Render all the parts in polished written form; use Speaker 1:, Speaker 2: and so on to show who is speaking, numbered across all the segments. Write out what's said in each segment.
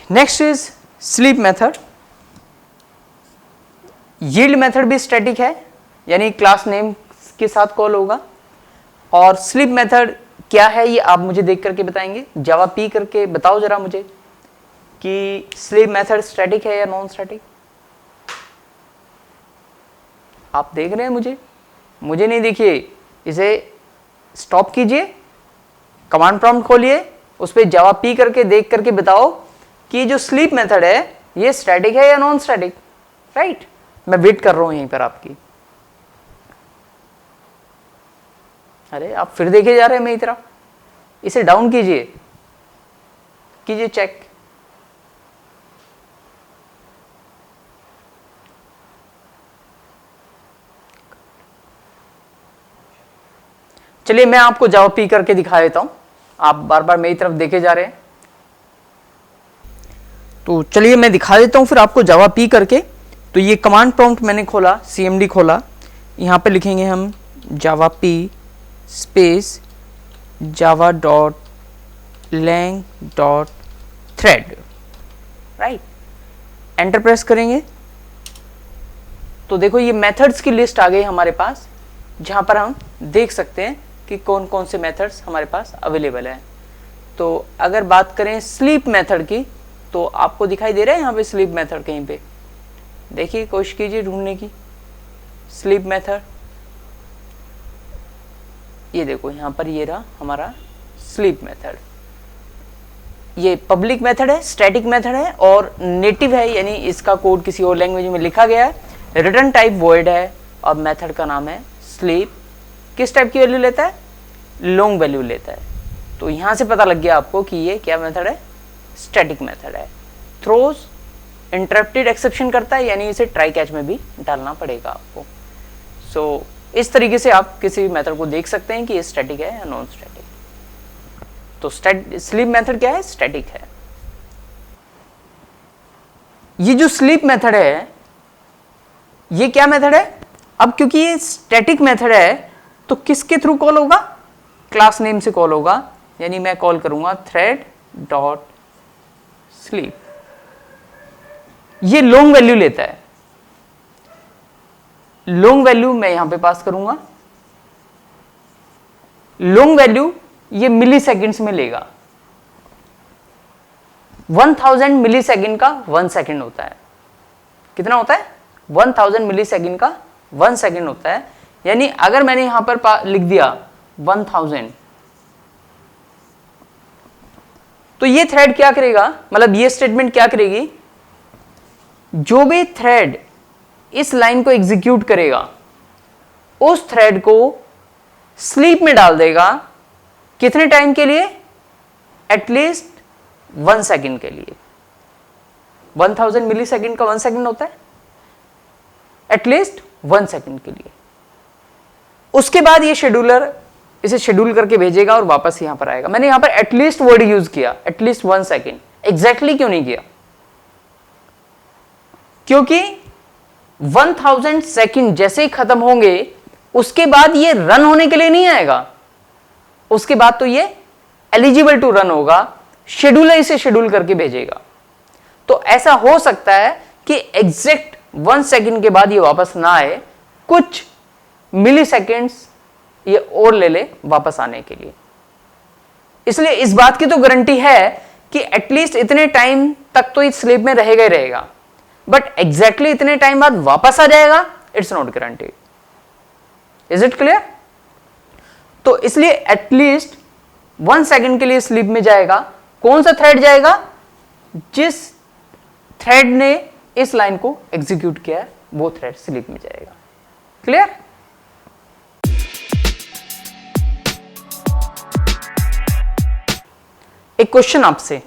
Speaker 1: Next is sleep method. Yield method भी static है, यानी क्लास नेम के साथ कॉल होगा। और स्लीप मेथड क्या है ये आप मुझे देख करके बताएंगे। जावा पी करके बताओ जरा मुझे कि स्लीप मेथड स्टैटिक है या नॉन स्टैटिक। आप देख रहे हैं मुझे नहीं देखिए, इसे स्टॉप कीजिए, कमांड प्रॉम्प्ट खोलिए, उस पर जावा पी करके देख करके बताओ कि जो स्लीप मेथड है ये स्टैटिक है या नॉन स्टैटिक। राइट, मैं वेट कर रहा हूं यहीं पर आपकी। अरे आप फिर देखे जा रहे हैं मेरी तरफ, इसे डाउन कीजिए चेक। चलिए मैं आपको जावा पी करके दिखा देता हूं, आप बार बार मेरी तरफ देखे जा रहे हैं, तो चलिए मैं दिखा देता हूं फिर आपको जावा पी करके। तो ये कमांड प्रॉम्प्ट मैंने खोला, cmd खोला, यहां पे लिखेंगे हम javap space java dot lang dot thread, right, enter press करेंगे तो देखो ये मेथड्स की लिस्ट आ गई हमारे पास, जहां पर हम देख सकते हैं कि कौन कौन से मेथड्स हमारे पास अवेलेबल है। तो अगर बात करें स्लीप मेथड की, तो आपको दिखाई दे रहा है यहाँ पे स्लीप मेथड, कहीं पे देखिए, कोशिश कीजिए ढूंढने की स्लीप मेथड। ये देखो यहाँ पर ये रहा हमारा स्लीप मेथड। ये पब्लिक मेथड है, स्टैटिक मेथड है और नेटिव है, यानी इसका कोड किसी और लैंग्वेज में लिखा गया है। रिटर्न टाइप वॉइड है और मेथड का नाम है स्लीप। किस टाइप की वैल्यू लेता है? लॉन्ग वैल्यू लेता है। तो यहां से पता लग गया आपको कि ये क्या मेथड है? स्टैटिक मेथड है। थ्रोज इंटरप्टेड एक्सेप्शन करता है, यानी इसे ट्राई कैच में भी डालना पड़ेगा आपको। सो इस तरीके से आप किसी मेथड को देख सकते हैं कि ये स्टैटिक है या नॉन स्टैटिक। तो स्लीप मेथड क्या है? स्टैटिक है। ये जो स्लीप मेथड है ये क्या मेथड है? अब क्योंकि ये स्टैटिक मेथड है तो किसके थ्रू कॉल होगा? क्लास नेम से कॉल होगा, यानी मैं कॉल करूंगा थ्रेड डॉट स्लीप। ये लॉन्ग वैल्यू लेता है, लॉन्ग वैल्यू मैं यहां पे पास करूंगा। लॉन्ग वैल्यू ये मिली सेकेंड्स में लेगा। 1000 मिली सेकेंड का 1 सेकेंड होता है। कितना होता है? 1000 मिली सेकेंड का 1 सेकेंड होता है। यानी अगर मैंने यहां पर लिख दिया 1000, तो ये थ्रेड क्या करेगा, मतलब ये स्टेटमेंट क्या करेगी, जो भी थ्रेड इस लाइन को एग्जीक्यूट करेगा उस थ्रेड को स्लीप में डाल देगा। कितने टाइम के लिए? एटलीस्ट 1 सेकेंड के लिए। 1000 मिली सेकेंड का 1 सेकेंड होता है, एटलीस्ट 1 सेकेंड के लिए। उसके बाद ये शेड्यूलर इसे शेड्यूल करके भेजेगा और वापस यहां पर आएगा। मैंने यहां पर एटलीस्ट वर्ड यूज किया, एटलीस्ट 1 सेकेंड। एग्जैक्टली क्यों नहीं किया? क्योंकि 1000 सेकेंड जैसे ही खत्म होंगे उसके बाद ये रन होने के लिए नहीं आएगा, उसके बाद तो ये एलिजिबल टू रन होगा, शेड्यूलर इसे शेड्यूल करके भेजेगा। तो ऐसा हो सकता है कि एग्जैक्ट 1 सेकेंड के बाद ये वापस ना आए, कुछ मिली सेकेंड्स ये और ले ले वापस आने के लिए। इसलिए इस बात की तो गारंटी है कि एटलीस्ट इतने टाइम तक तो इस स्लीप में रहेगा ही रहेगा, बट एग्जैक्टली इतने टाइम बाद वापस आ जाएगा, it's not guaranteed. Is it clear? तो इसलिए एटलीस्ट 1 सेकेंड के लिए स्लीप में जाएगा। कौन सा थ्रेड जाएगा? जिस थ्रेड ने इस लाइन को एग्जीक्यूट किया है वो थ्रेड स्लीप में जाएगा। क्लियर? एक क्वेश्चन आपसे,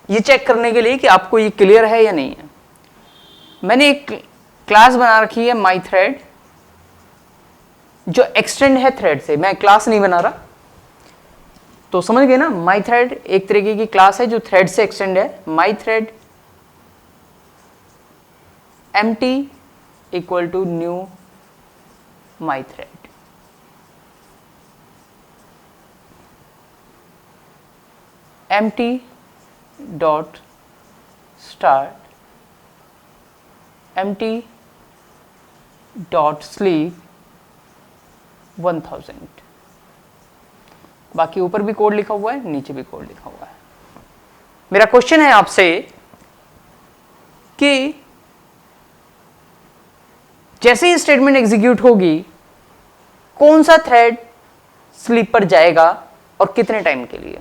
Speaker 1: ये चेक करने के लिए कि आपको ये क्लियर है या नहीं है। मैंने एक क्लास बना रखी है माई थ्रेड, जो एक्सटेंड है थ्रेड से। मैं क्लास नहीं बना रहा, तो समझ गए ना। माई थ्रेड एक तरीके की क्लास है जो थ्रेड से एक्सटेंड है। My thread empty equal to new my thread. empty dot start empty dot sleep 1000। बाकी ऊपर भी कोड लिखा हुआ है, नीचे भी कोड लिखा हुआ है। मेरा क्वेश्चन है आपसे कि जैसे ही स्टेटमेंट एग्जीक्यूट होगी कौन सा थ्रेड स्लीप पर जाएगा और कितने टाइम के लिए।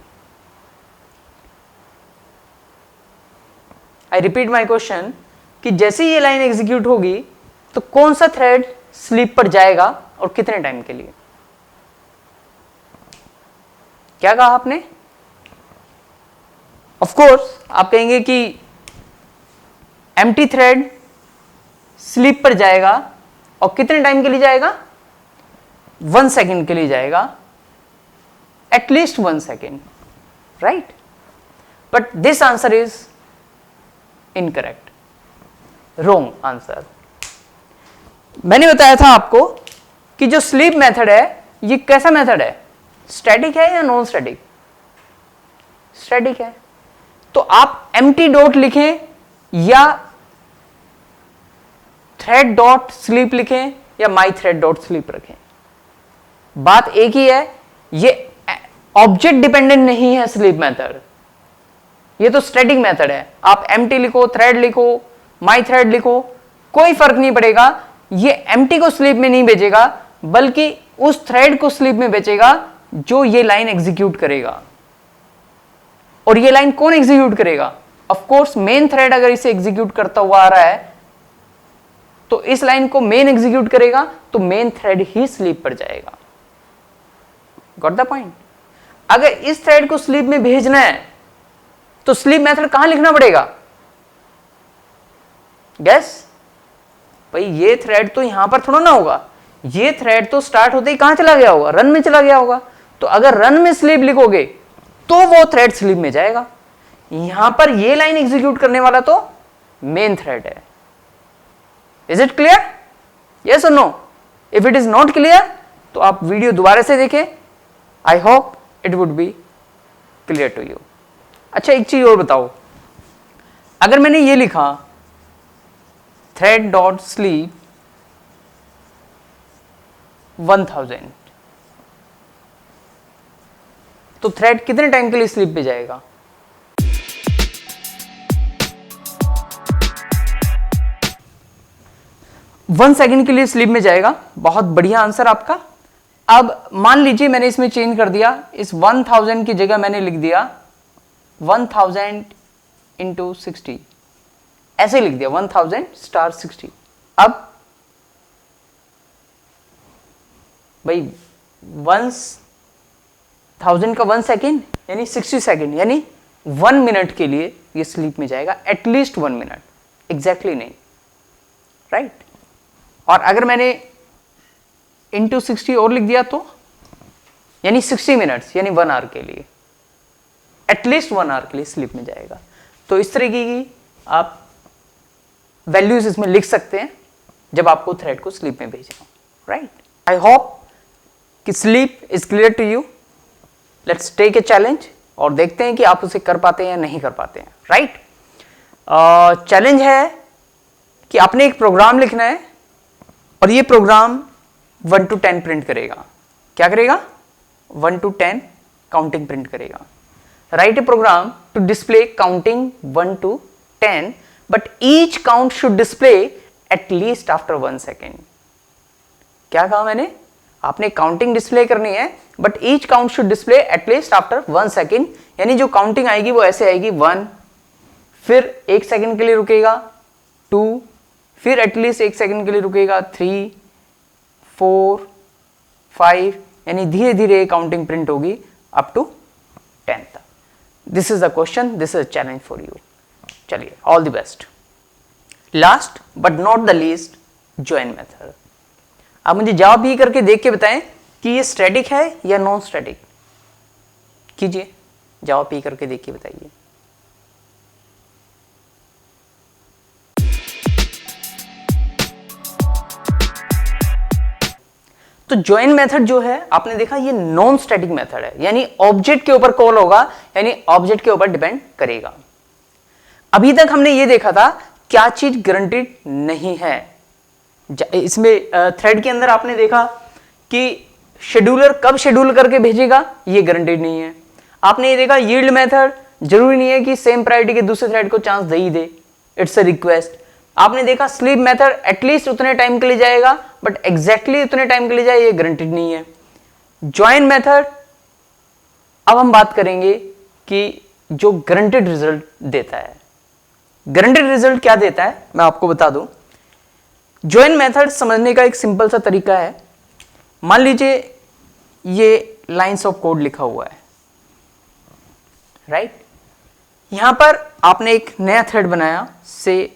Speaker 1: आई रिपीट माई क्वेश्चन कि जैसे ही ये लाइन एग्जीक्यूट होगी तो कौन सा थ्रेड स्लीप पर जाएगा और कितने टाइम के लिए। क्या कहा आपने? ऑफ कोर्स आप कहेंगे कि एम्प्टी थ्रेड स्लीप पर जाएगा और कितने टाइम के लिए जाएगा? 1 सेकेंड के लिए जाएगा, at least 1 second, right? But this answer is incorrect, wrong answer. मैंने बताया था आपको कि जो स्लीप मेथड है ये कैसा मेथड है, स्टैटिक है या नॉन स्टैटिक? स्टैटिक है। तो आप एम्प्टी डॉट लिखें या थ्रेड डॉट स्लीप लिखें या माई थ्रेड डॉट स्लीप रखें, बात एक ही है, ये ऑब्जेक्ट डिपेंडेंट नहीं है स्लीप मेथड, ये तो स्टैटिक मेथड है। आप एम्प्टी लिखो, थ्रेड लिखो, माई थ्रेड लिखो, कोई फर्क नहीं पड़ेगा। ये एम्प्टी को स्लीप में नहीं भेजेगा बल्कि उस थ्रेड को स्लीप में भेजेगा जो ये लाइन एग्जीक्यूट करेगा। और ये लाइन कौन एग्जीक्यूट करेगा? ऑफ कोर्स मेन थ्रेड अगर इसे एग्जीक्यूट करता हुआ आ रहा है तो इस लाइन को मेन एग्जीक्यूट करेगा, तो मेन थ्रेड ही स्लीप पर जाएगा। Got the point? अगर इस थ्रेड को स्लीप में भेजना है तो स्लीप मेथड कहां लिखना पड़ेगा? गैस भाई, ये थ्रेड तो यहां पर थोड़ा ना होगा, ये थ्रेड तो स्टार्ट होते ही कहां चला गया होगा? रन में चला गया होगा। तो अगर रन में स्लीप लिखोगे तो वो थ्रेड स्लीप में जाएगा। यहां पर ये लाइन एग्जीक्यूट करने वाला तो मेन थ्रेड है। Is it clear? यस और no? If it is not clear तो आप वीडियो दोबारा से देखें। I hope it would be clear to you. अच्छा, एक चीज और बताओ, अगर मैंने ये लिखा थ्रेड डॉट स्लीप 1000 तो थ्रेड कितने टाइम के लिए स्लीप पे जाएगा? वन सेकेंड के लिए स्लीप में जाएगा। बहुत बढ़िया आंसर आपका। अब मान लीजिए मैंने इसमें चेंज कर दिया, इस 1000 की जगह मैंने लिख दिया 1000 इंटू 60, ऐसे लिख दिया 1000 स्टार 60। अब भाई 1000 का 1 सेकेंड यानी 60 सेकेंड यानी 1 मिनट के लिए ये स्लीप में जाएगा, एटलीस्ट 1 मिनट, एग्जैक्टली नहीं, राइट? और अगर मैंने इंटू 60 और लिख दिया तो यानी 60 मिनट्स यानी 1 आवर के लिए, एटलीस्ट 1 आवर के लिए स्लीप में जाएगा। तो इस तरीके की आप वैल्यूज इसमें लिख सकते हैं जब आपको थ्रेड को स्लीप में भेजना हो, राइट? आई होप कि sleep is clear to you. Let's take a challenge और देखते हैं कि आप उसे कर पाते हैं या नहीं कर पाते हैं, राइट? चैलेंज है कि आपने एक प्रोग्राम लिखना है और ये प्रोग्राम 1 to 10 प्रिंट करेगा। क्या करेगा? 1 to 10 काउंटिंग प्रिंट करेगा। Write a program to display counting 1 to 10 but each count should display at least after 1 second. क्या कहा मैंने? आपने काउंटिंग डिस्प्ले करनी है but each count should display at least after 1 second, यानी जो काउंटिंग आएगी वो ऐसे आएगी 1, फिर 1 सेकेंड के लिए रुकेगा 2, फिर एटलीस्ट 1 सेकेंड के लिए रुकेगा 3, 4, 5, यानी धीरे धीरे काउंटिंग प्रिंट होगी अप टू 10 तक। This is the question, this is challenge for you. चलिए, all the best. Last but not the least, join method. आप मुझे जवाब भी करके देख के बताएं कि ये स्टैटिक है या नॉन स्टैटिक। कीजिए, जवाब भी करके देख के बताइए। तो ज्वाइन मेथड जो है आपने देखा ये नॉन स्टैटिक मेथड है, यानी ऑब्जेक्ट के ऊपर कॉल होगा, यानी ऑब्जेक्ट के ऊपर डिपेंड करेगा। अभी तक हमने ये देखा था क्या चीज गारंटीड नहीं है। इसमें थ्रेड के अंदर आपने देखा कि शेड्यूलर कब शेड्यूल करके भेजेगा ये गारंटीड नहीं है। आपने ये देखा यील्ड मेथड जरूरी नहीं है कि सेम प्रायोरिटी के दूसरे थ्रेड को chance they he they, it's a request. आपने देखा स्लीप मेथड एटलीस्ट उतने टाइम के लिए जाएगा, बट एग्जैक्टली उतने टाइम के लिए जाए ये गारंटीड नहीं है। ज्वाइन मेथड अब हम बात करेंगे कि जो गारंटीड रिजल्ट देता है। गारंटीड रिजल्ट क्या देता है मैं आपको बता दूं। ज्वाइन मेथड समझने का एक सिंपल सा तरीका है। मान लीजिए ये लाइंस ऑफ कोड लिखा हुआ है, राइट। यहां पर आपने एक नया थ्रेड बनाया, से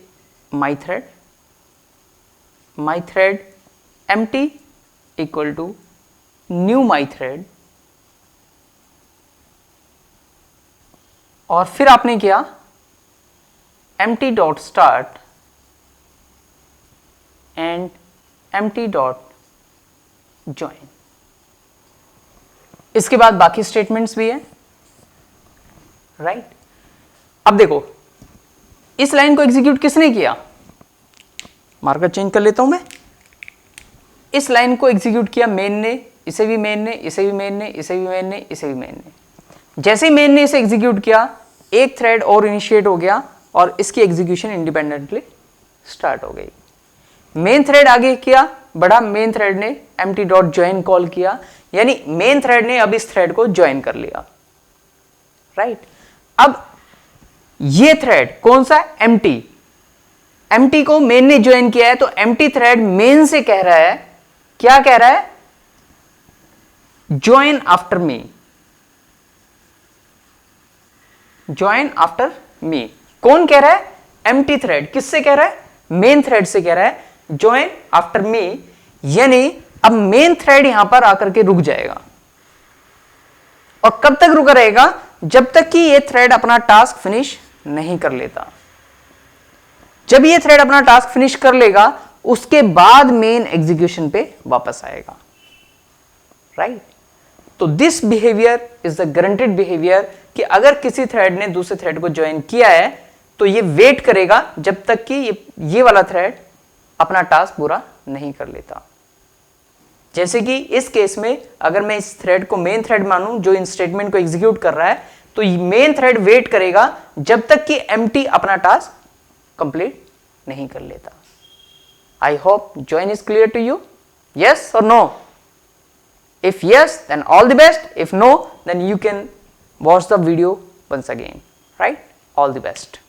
Speaker 1: my thread empty equal to new my thread, और फिर आपने किया empty dot start and empty dot join. इसके बाद बाकी स्टेटमेंट्स भी है, राइट। अब देखो इस लाइन को एग्जीक्यूट किसने किया, मार्कर चेंज कर लेता हूं मैं। इस लाइन को एग्जीक्यूट किया मेन ने, इसे भी मेन ने, इसे भी मेन ने, इसे भी मेन ने, इसे भी मेन ने। जैसे ही मेन ने इसे एग्जीक्यूट किया एक थ्रेड और इनिशिएट हो गया और इसकी एग्जीक्यूशन इंडिपेंडेंटली स्टार्ट हो गई। मेन थ्रेड आगे किया बड़ा, मेन थ्रेड ने empty डॉट ज्वाइन कॉल किया, यानी मेन थ्रेड ने अब इस थ्रेड को ज्वाइन कर लिया, राइट। अब ये थ्रेड कौन सा, empty को मेन ने ज्वाइन किया है, तो empty थ्रेड मेन से कह रहा है, क्या कह रहा है, join after me, join after me. कौन कह रहा है, empty थ्रेड। किससे कह रहा है, मेन थ्रेड से कह रहा है ज्वाइन आफ्टर मी, यानी अब मेन थ्रेड यहां पर आकर के रुक जाएगा। और कब तक रुका रहेगा, जब तक कि ये थ्रेड अपना टास्क फिनिश नहीं कर लेता। जब ये थ्रेड अपना टास्क फिनिश कर लेगा उसके बाद मेन एग्जीक्यूशन पे वापस आएगा, राइट। तो this behaviour is the guaranteed behaviour कि अगर किसी थ्रेड ने दूसरे थ्रेड को ज्वाइन किया है तो ये वेट करेगा जब तक कि ये वाला थ्रेड अपना टास्क पूरा नहीं कर लेता। जैसे कि इस केस में अगर मैं इस थ्रेड को मेन थ्रेड मानूं जो इन स्टेटमेंट को एग्जीक्यूट कर रहा है, तो मेन थ्रेड वेट करेगा जब तक कि empty अपना टास्क कंप्लीट नहीं कर लेता। I hope join is clear to you, yes और no. If yes then all the best, if no then you can watch the video once again, right? All the best.